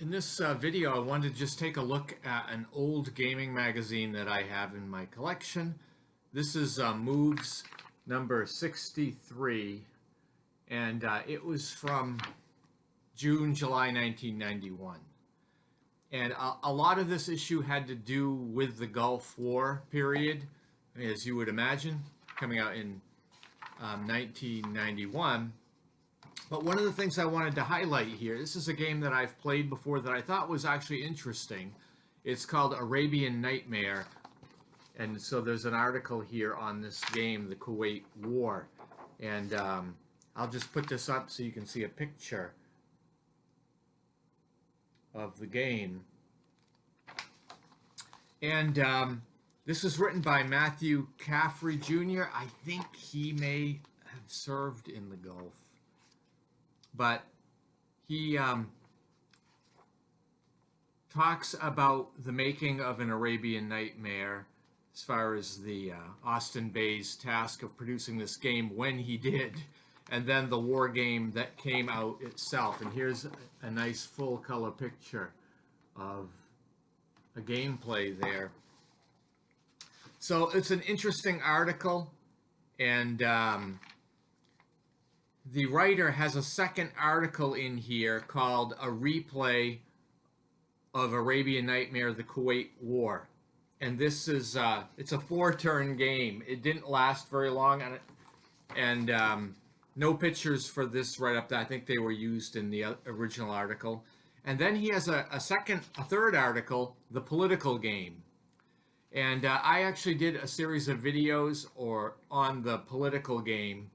In this video, I wanted to just take a look at an old gaming magazine that I have in my collection. This is Moves number 63, and it was from June, July 1991. And a lot of this issue had to do with the Gulf War period, as you would imagine, coming out in 1991. But one of the things I wanted to highlight here, this is a game that I've played before that I thought was actually interesting. It's called Arabian Nightmare. And so there's an article here on this game, the Kuwait War. And I'll just put this up so you can see a picture of the game. And this was written by Matthew Caffrey Jr. I think he may have served in the Gulf. But he talks about the making of an Arabian Nightmare as far as the Austin Bay's task of producing this game when he did, and then the war game that came out itself. And here's a nice full color picture of a gameplay there. So it's an interesting article, and the writer has a second article in here called A Replay of Arabian Nightmare, the Kuwait War. And this is, it's a 4-turn game. It didn't last very long, and no pictures for this right up there. I think they were used in the original article. And then he has a third article, The Political Game. And I actually did a series of videos on the political game.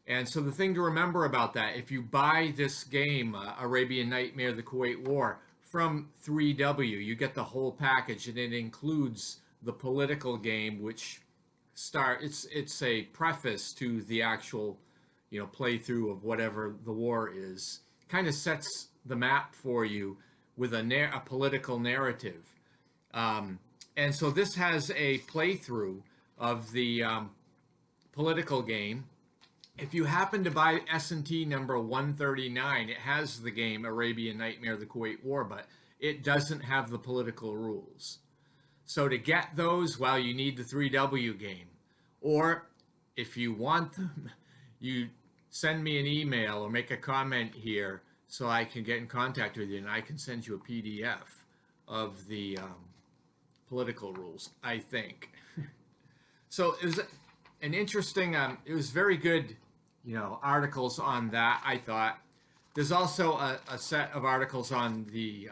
And so the thing to remember about that, if you buy this game, Arabian Nightmare, the Kuwait War, from 3W, you get the whole package, and it includes the political game, which it's a preface to the actual, playthrough of whatever the war is. Kind of sets the map for you with a political narrative. And so this has a playthrough of the political game. If you happen to buy S&T number 139, it has the game Arabian Nightmare, the Kuwait War, but it doesn't have the political rules. So to get those, well, you need the 3W game. Or if you want them, you send me an email or make a comment here so I can get in contact with you, and I can send you a PDF of the political rules, I think. So it was an interesting, it was very good, articles on that, I thought. There's also a set of articles on the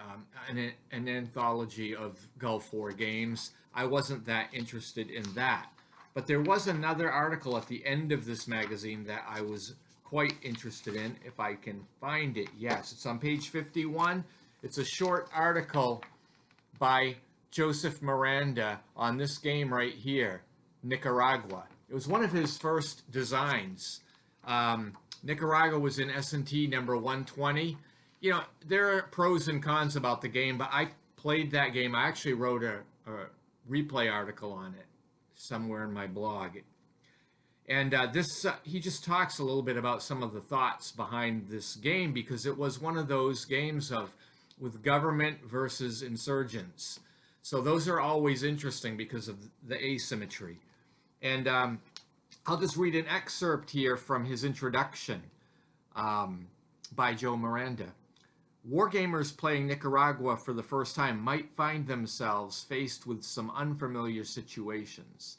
an anthology of Gulf War games. I wasn't that interested in that. But there was another article at the end of this magazine that I was quite interested in, if I can find it. Yes, it's on page 51. It's a short article by Joseph Miranda on this game right here, Nicaragua. It was one of his first designs. Nicaragua was in S&T number 120. There are pros and cons about the game, but I played that game. I actually wrote a replay article on it somewhere in my blog. And he just talks a little bit about some of the thoughts behind this game, because it was one of those games with government versus insurgents. So those are always interesting because of the asymmetry. And I'll just read an excerpt here from his introduction by Joe Miranda. Wargamers playing Nicaragua for the first time might find themselves faced with some unfamiliar situations.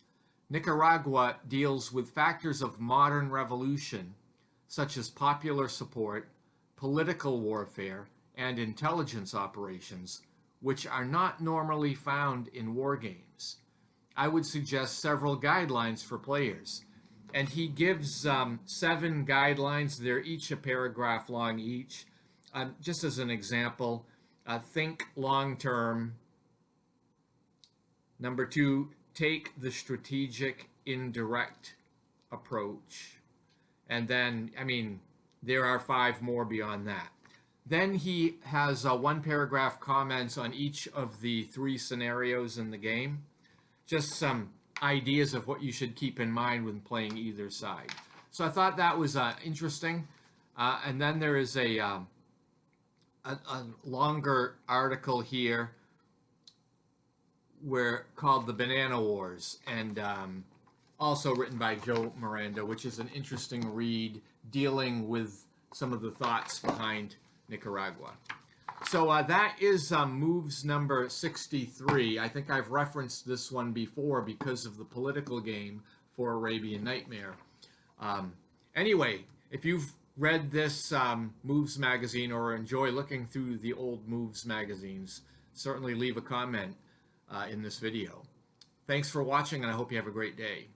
Nicaragua deals with factors of modern revolution, such as popular support, political warfare, and intelligence operations, which are not normally found in war games. I would suggest several guidelines for players. And he gives 7 guidelines. They're each a paragraph long each. Just as an example, think long term. Number 2, take the strategic indirect approach. And then, there are 5 more beyond that. Then he has 1 paragraph comments on each of the 3 scenarios in the game. Just some ideas of what you should keep in mind when playing either side. So I thought that was interesting. And then there is a a longer article here called The Banana Wars, and also written by Joe Miranda, which is an interesting read dealing with some of the thoughts behind Nicaragua. So that is moves number 63. I think I've referenced this one before because of the political game for Arabian Nightmare. Anyway, if you've read this Moves magazine or enjoy looking through the old Moves magazines, certainly leave a comment in this video. Thanks for watching, and I hope you have a great day.